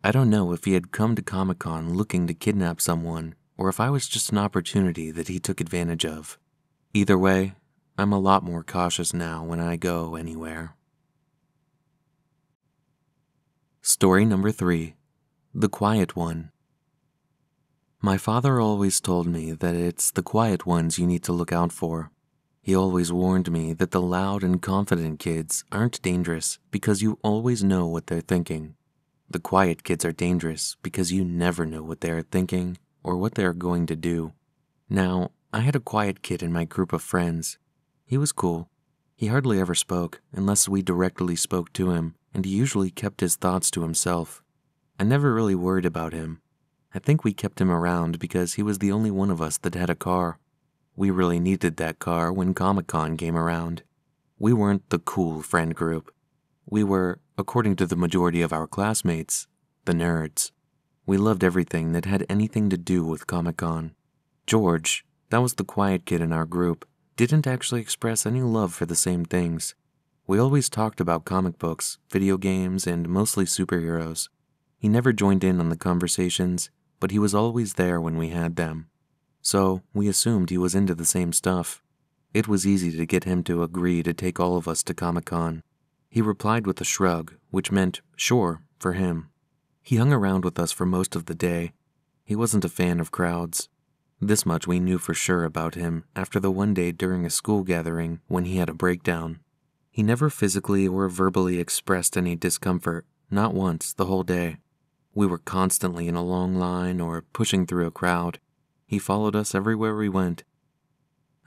I don't know if he had come to Comic-Con looking to kidnap someone, or if I was just an opportunity that he took advantage of. Either way, I'm a lot more cautious now when I go anywhere. Story number 3. The Quiet One. My father always told me that it's the quiet ones you need to look out for. He always warned me that the loud and confident kids aren't dangerous because you always know what they're thinking. The quiet kids are dangerous because you never know what they're thinking or what they're going to do. Now, I had a quiet kid in my group of friends. He was cool. He hardly ever spoke unless we directly spoke to him, and he usually kept his thoughts to himself. I never really worried about him. I think we kept him around because he was the only one of us that had a car. We really needed that car when Comic-Con came around. We weren't the cool friend group. We were, according to the majority of our classmates, the nerds. We loved everything that had anything to do with Comic-Con. George, that was the quiet kid in our group, didn't actually express any love for the same things. We always talked about comic books, video games, and mostly superheroes. He never joined in on the conversations, but he was always there when we had them. So we assumed he was into the same stuff. It was easy to get him to agree to take all of us to Comic-Con. He replied with a shrug, which meant sure for him. He hung around with us for most of the day. He wasn't a fan of crowds. This much we knew for sure about him after the one day during a school gathering when he had a breakdown. He never physically or verbally expressed any discomfort, not once the whole day. We were constantly in a long line or pushing through a crowd. He followed us everywhere we went.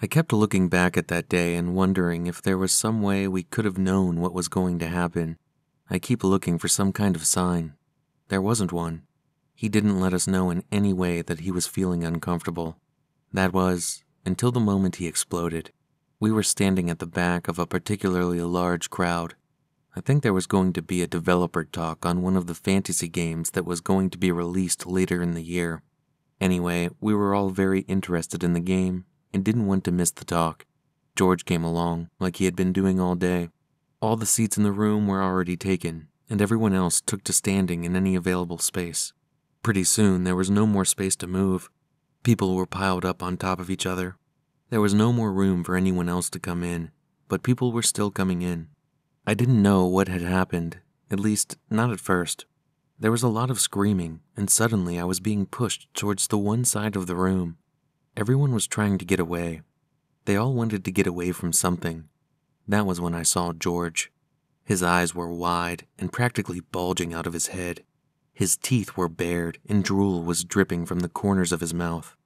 I kept looking back at that day and wondering if there was some way we could have known what was going to happen. I keep looking for some kind of sign. There wasn't one. He didn't let us know in any way that he was feeling uncomfortable. That was, until the moment he exploded. We were standing at the back of a particularly large crowd. I think there was going to be a developer talk on one of the fantasy games that was going to be released later in the year. Anyway, we were all very interested in the game and didn't want to miss the talk. George came along, like he had been doing all day. All the seats in the room were already taken, and everyone else took to standing in any available space. Pretty soon, there was no more space to move. People were piled up on top of each other. There was no more room for anyone else to come in, but people were still coming in. I didn't know what had happened, at least not at first. There was a lot of screaming, and suddenly I was being pushed towards the one side of the room. Everyone was trying to get away. They all wanted to get away from something. That was when I saw George. His eyes were wide and practically bulging out of his head. His teeth were bared and drool was dripping from the corners of his mouth.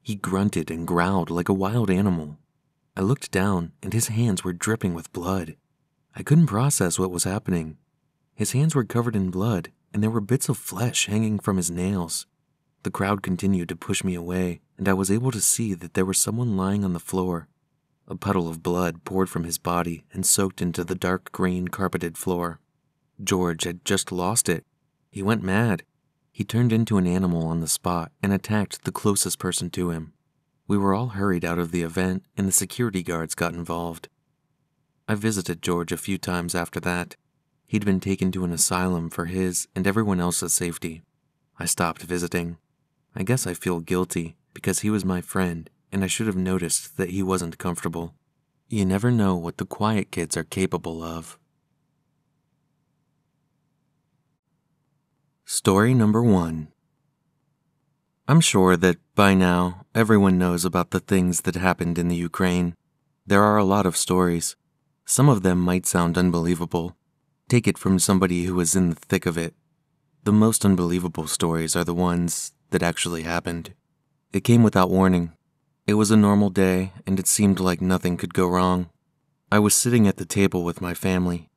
He grunted and growled like a wild animal. I looked down and his hands were dripping with blood. I couldn't process what was happening. His hands were covered in blood and there were bits of flesh hanging from his nails. The crowd continued to push me away, and I was able to see that there was someone lying on the floor. A puddle of blood poured from his body and soaked into the dark green carpeted floor. George had just lost it. He went mad. He turned into an animal on the spot and attacked the closest person to him. We were all hurried out of the event, and the security guards got involved. I visited George a few times after that. He'd been taken to an asylum for his and everyone else's safety. I stopped visiting. I guess I feel guilty because he was my friend and I should have noticed that he wasn't comfortable. You never know what the quiet kids are capable of. Story number 1. I'm sure that by now everyone knows about the things that happened in the Ukraine. There are a lot of stories. Some of them might sound unbelievable. Take it from somebody who was in the thick of it. The most unbelievable stories are the ones that actually happened. It came without warning. It was a normal day, and it seemed like nothing could go wrong. I was sitting at the table with my family.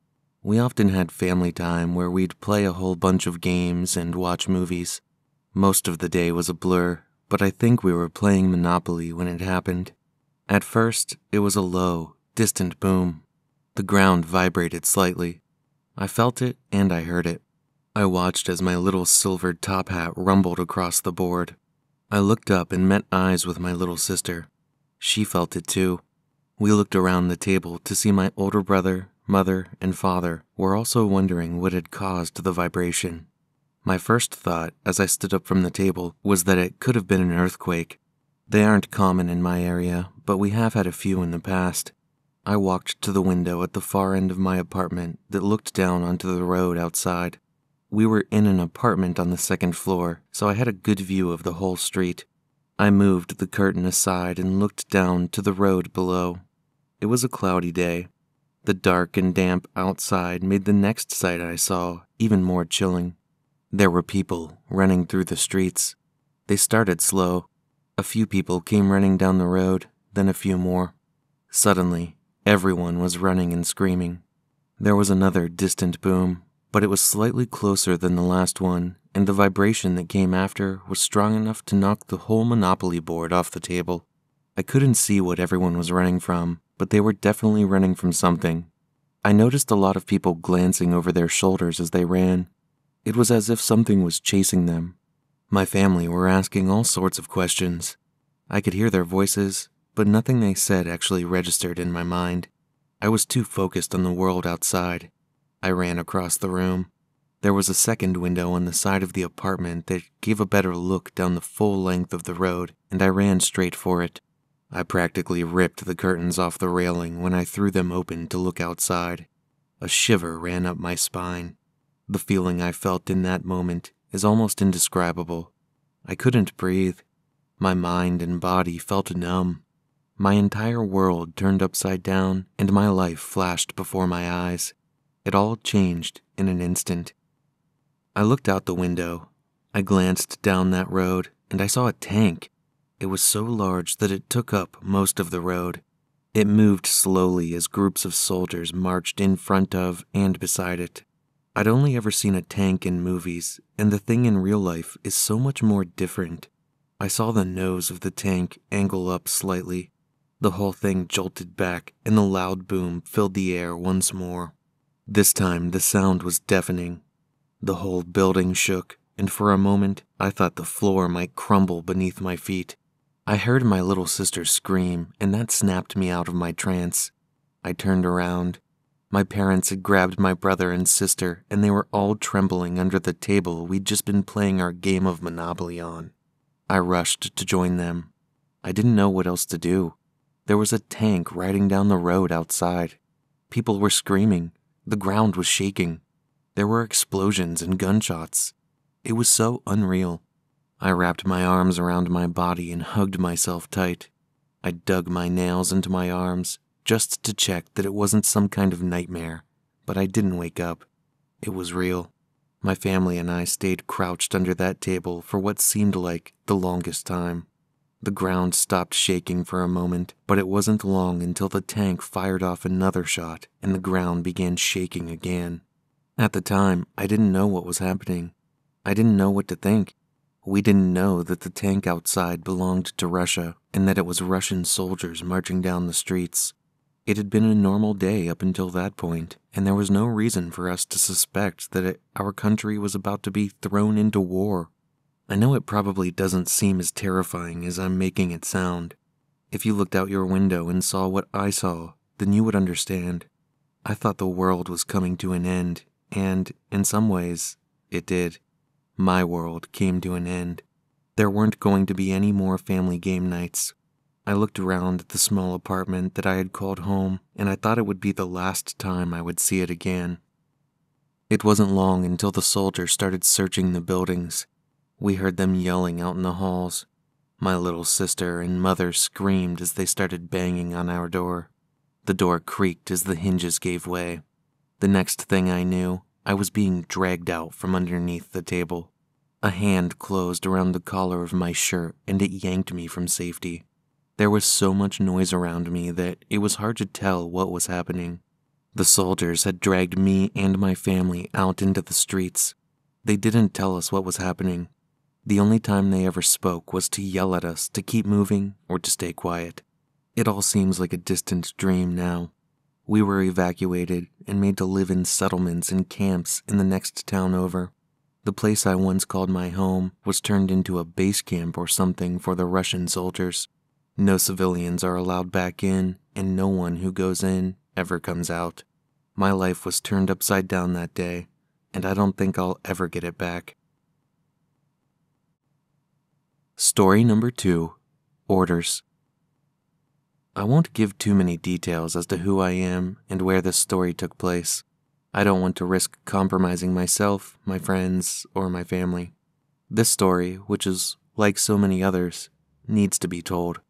We often had family time where we'd play a whole bunch of games and watch movies. Most of the day was a blur, but I think we were playing Monopoly when it happened. At first, it was a low, distant boom. The ground vibrated slightly. I felt it and I heard it. I watched as my little silvered top hat rumbled across the board. I looked up and met eyes with my little sister. She felt it too. We looked around the table to see my older brother, mother, and father were also wondering what had caused the vibration. My first thought, as I stood up from the table, was that it could have been an earthquake. They aren't common in my area, but we have had a few in the past. I walked to the window at the far end of my apartment that looked down onto the road outside. We were in an apartment on the second floor, so I had a good view of the whole street. I moved the curtain aside and looked down to the road below. It was a cloudy day. The dark and damp outside made the next sight I saw even more chilling. There were people running through the streets. They started slow. A few people came running down the road, then a few more. Suddenly, everyone was running and screaming. There was another distant boom, but it was slightly closer than the last one, and the vibration that came after was strong enough to knock the whole Monopoly board off the table. I couldn't see what everyone was running from, but they were definitely running from something. I noticed a lot of people glancing over their shoulders as they ran. It was as if something was chasing them. My family were asking all sorts of questions. I could hear their voices, but nothing they said actually registered in my mind. I was too focused on the world outside. I ran across the room. There was a second window on the side of the apartment that gave a better look down the full length of the road, and I ran straight for it. I practically ripped the curtains off the railing when I threw them open to look outside. A shiver ran up my spine. The feeling I felt in that moment is almost indescribable. I couldn't breathe. My mind and body felt numb. My entire world turned upside down, and my life flashed before my eyes. It all changed in an instant. I looked out the window. I glanced down that road, and I saw a tank. It was so large that it took up most of the road. It moved slowly as groups of soldiers marched in front of and beside it. I'd only ever seen a tank in movies, and the thing in real life is so much more different. I saw the nose of the tank angle up slightly. The whole thing jolted back, and the loud boom filled the air once more. This time, the sound was deafening. The whole building shook, and for a moment, I thought the floor might crumble beneath my feet. I heard my little sister scream, and that snapped me out of my trance. I turned around. My parents had grabbed my brother and sister, and they were all trembling under the table we'd just been playing our game of Monopoly on. I rushed to join them. I didn't know what else to do. There was a tank riding down the road outside. People were screaming. The ground was shaking. There were explosions and gunshots. It was so unreal. I wrapped my arms around my body and hugged myself tight. I dug my nails into my arms, just to check that it wasn't some kind of nightmare, but I didn't wake up. It was real. My family and I stayed crouched under that table for what seemed like the longest time. The ground stopped shaking for a moment, but it wasn't long until the tank fired off another shot and the ground began shaking again. At the time, I didn't know what was happening. I didn't know what to think. We didn't know that the tank outside belonged to Russia and that it was Russian soldiers marching down the streets. It had been a normal day up until that point, and there was no reason for us to suspect that our country was about to be thrown into war. I know it probably doesn't seem as terrifying as I'm making it sound. If you looked out your window and saw what I saw, then you would understand. I thought the world was coming to an end, And in some ways, it did. My world came to an end. There weren't going to be any more family game nights. I looked around the small apartment that I had called home, and I thought it would be the last time I would see it again. It wasn't long until the soldiers started searching the buildings. We heard them yelling out in the halls. My little sister and mother screamed as they started banging on our door. The door creaked as the hinges gave way. The next thing I knew, I was being dragged out from underneath the table. A hand closed around the collar of my shirt and it yanked me from safety. There was so much noise around me that it was hard to tell what was happening. The soldiers had dragged me and my family out into the streets. They didn't tell us what was happening. The only time they ever spoke was to yell at us to keep moving or to stay quiet. It all seems like a distant dream now. We were evacuated and made to live in settlements and camps in the next town over. The place I once called my home was turned into a base camp or something for the Russian soldiers. No civilians are allowed back in, and no one who goes in ever comes out. My life was turned upside down that day, and I don't think I'll ever get it back. Story number 2, Orders. I won't give too many details as to who I am and where this story took place. I don't want to risk compromising myself, my friends, or my family. This story, which is like so many others, needs to be told.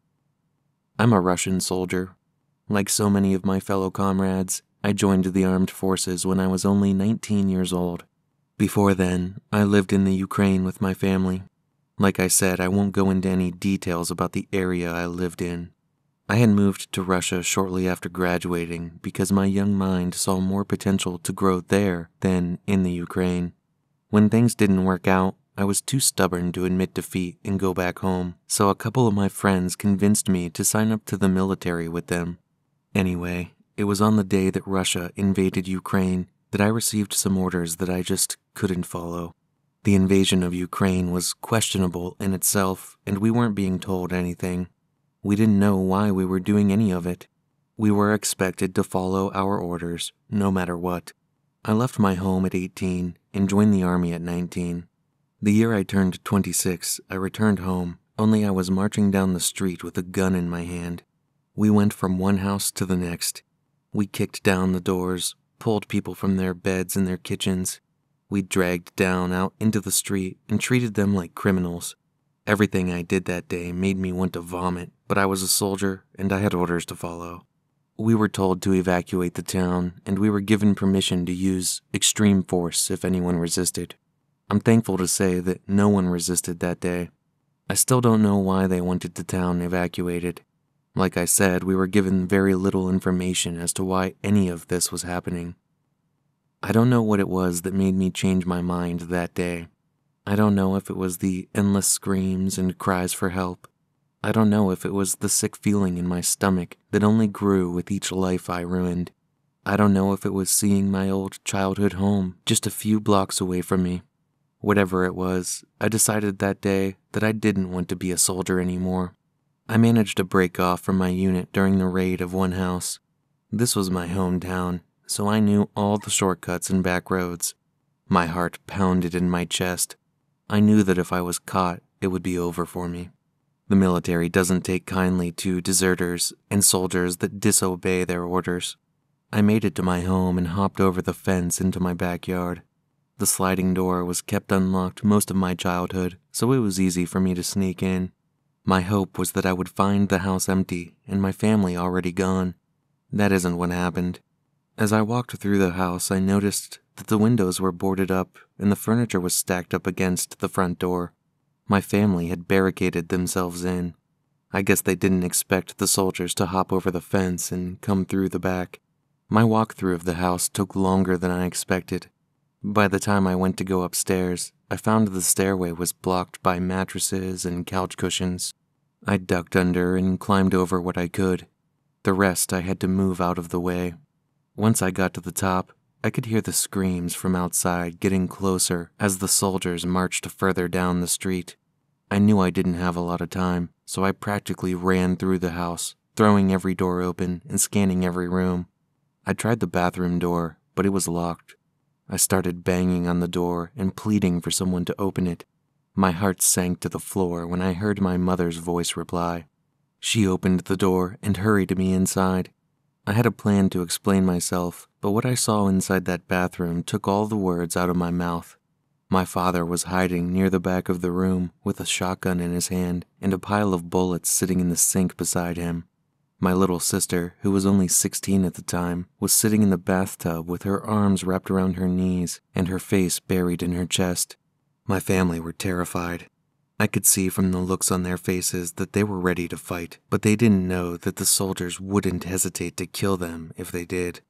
I'm a Russian soldier. Like so many of my fellow comrades, I joined the armed forces when I was only 19 years old. Before then, I lived in the Ukraine with my family. Like I said, I won't go into any details about the area I lived in. I had moved to Russia shortly after graduating because my young mind saw more potential to grow there than in the Ukraine. When things didn't work out, I was too stubborn to admit defeat and go back home, so a couple of my friends convinced me to sign up to the military with them. Anyway, it was on the day that Russia invaded Ukraine that I received some orders that I just couldn't follow. The invasion of Ukraine was questionable in itself, and we weren't being told anything. We didn't know why we were doing any of it. We were expected to follow our orders, no matter what. I left my home at 18 and joined the army at 19. The year I turned 26, I returned home, only I was marching down the street with a gun in my hand. We went from one house to the next. We kicked down the doors, pulled people from their beds and their kitchens. We dragged down out into the street and treated them like criminals. Everything I did that day made me want to vomit, but I was a soldier and I had orders to follow. We were told to evacuate the town, and we were given permission to use extreme force if anyone resisted. I'm thankful to say that no one resisted that day. I still don't know why they wanted the town evacuated. Like I said, we were given very little information as to why any of this was happening. I don't know what it was that made me change my mind that day. I don't know if it was the endless screams and cries for help. I don't know if it was the sick feeling in my stomach that only grew with each life I ruined. I don't know if it was seeing my old childhood home just a few blocks away from me. Whatever it was, I decided that day that I didn't want to be a soldier anymore. I managed to break off from my unit during the raid of one house. This was my hometown, so I knew all the shortcuts and back roads. My heart pounded in my chest. I knew that if I was caught, it would be over for me. The military doesn't take kindly to deserters and soldiers that disobey their orders. I made it to my home and hopped over the fence into my backyard. The sliding door was kept unlocked most of my childhood, so it was easy for me to sneak in. My hope was that I would find the house empty and my family already gone. That isn't what happened. As I walked through the house, I noticed that the windows were boarded up and the furniture was stacked up against the front door. My family had barricaded themselves in. I guess they didn't expect the soldiers to hop over the fence and come through the back. My walkthrough of the house took longer than I expected. By the time I went to go upstairs, I found the stairway was blocked by mattresses and couch cushions. I ducked under and climbed over what I could. The rest I had to move out of the way. Once I got to the top, I could hear the screams from outside getting closer as the soldiers marched further down the street. I knew I didn't have a lot of time, so I practically ran through the house, throwing every door open and scanning every room. I tried the bathroom door, but it was locked. I started banging on the door and pleading for someone to open it. My heart sank to the floor when I heard my mother's voice reply. She opened the door and hurried me inside. I had a plan to explain myself, but what I saw inside that bathroom took all the words out of my mouth. My father was hiding near the back of the room with a shotgun in his hand and a pile of bullets sitting in the sink beside him. My little sister, who was only 16 at the time, was sitting in the bathtub with her arms wrapped around her knees and her face buried in her chest. My family were terrified. I could see from the looks on their faces that they were ready to fight, but they didn't know that the soldiers wouldn't hesitate to kill them if they did.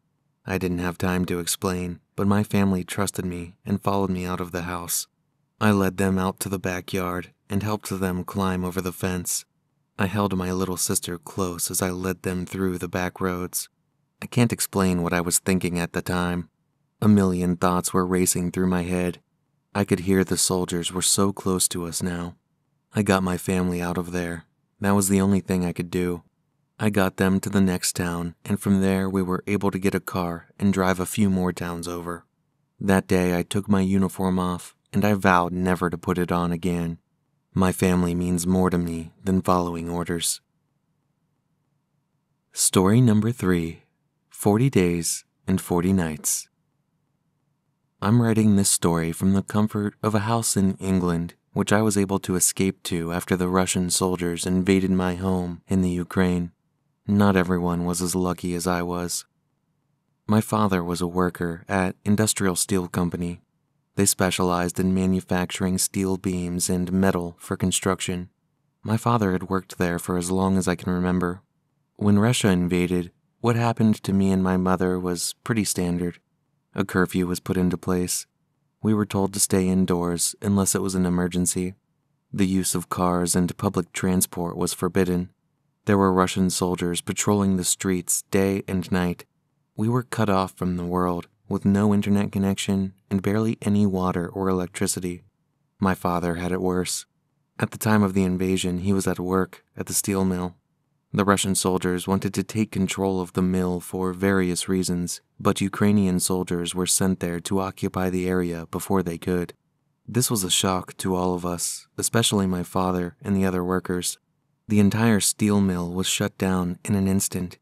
I didn't have time to explain, but my family trusted me and followed me out of the house. I led them out to the backyard and helped them climb over the fence. I held my little sister close as I led them through the back roads. I can't explain what I was thinking at the time. A million thoughts were racing through my head. I could hear the soldiers were so close to us now. I got my family out of there. That was the only thing I could do. I got them to the next town, and from there we were able to get a car and drive a few more towns over. That day I took my uniform off, and I vowed never to put it on again. My family means more to me than following orders. Story number 3, 40 Days and 40 Nights. I'm writing this story from the comfort of a house in England, which I was able to escape to after the Russian soldiers invaded my home in the Ukraine. Not everyone was as lucky as I was. My father was a worker at Industrial Steel Company. They specialized in manufacturing steel beams and metal for construction. My father had worked there for as long as I can remember. When Russia invaded, what happened to me and my mother was pretty standard. A curfew was put into place. We were told to stay indoors unless it was an emergency. The use of cars and public transport was forbidden. There were Russian soldiers patrolling the streets day and night. We were cut off from the world, with no internet connection and barely any water or electricity. My father had it worse. At the time of the invasion, he was at work at the steel mill. The Russian soldiers wanted to take control of the mill for various reasons, but Ukrainian soldiers were sent there to occupy the area before they could. This was a shock to all of us, especially my father and the other workers. The entire steel mill was shut down in an instant.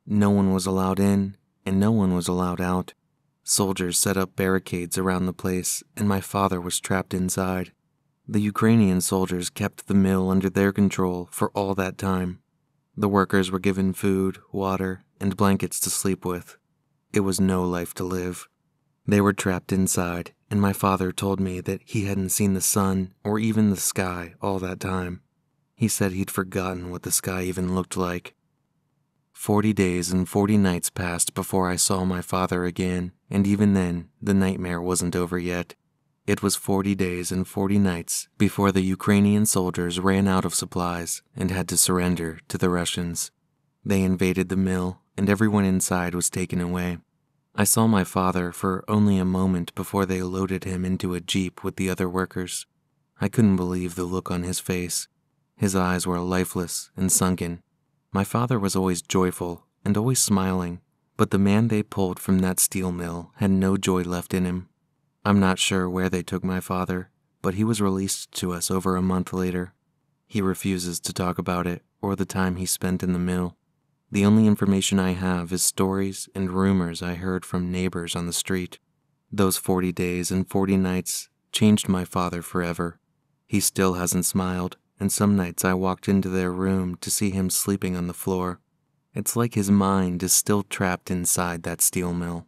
No one was allowed in, and no one was allowed out. Soldiers set up barricades around the place, and my father was trapped inside. The Ukrainian soldiers kept the mill under their control for all that time. The workers were given food, water, and blankets to sleep with. It was no life to live. They were trapped inside, and my father told me that he hadn't seen the sun or even the sky all that time. He said he'd forgotten what the sky even looked like. 40 days and 40 nights passed before I saw my father again, and even then, the nightmare wasn't over yet. It was 40 days and 40 nights before the Ukrainian soldiers ran out of supplies and had to surrender to the Russians. They invaded the mill, and everyone inside was taken away. I saw my father for only a moment before they loaded him into a jeep with the other workers. I couldn't believe the look on his face. His eyes were lifeless and sunken. My father was always joyful and always smiling, but the man they pulled from that steel mill had no joy left in him. I'm not sure where they took my father, but he was released to us over a month later. He refuses to talk about it or the time he spent in the mill. The only information I have is stories and rumors I heard from neighbors on the street. Those 40 days and 40 nights changed my father forever. He still hasn't smiled, and some nights I walked into their room to see him sleeping on the floor. It's like his mind is still trapped inside that steel mill.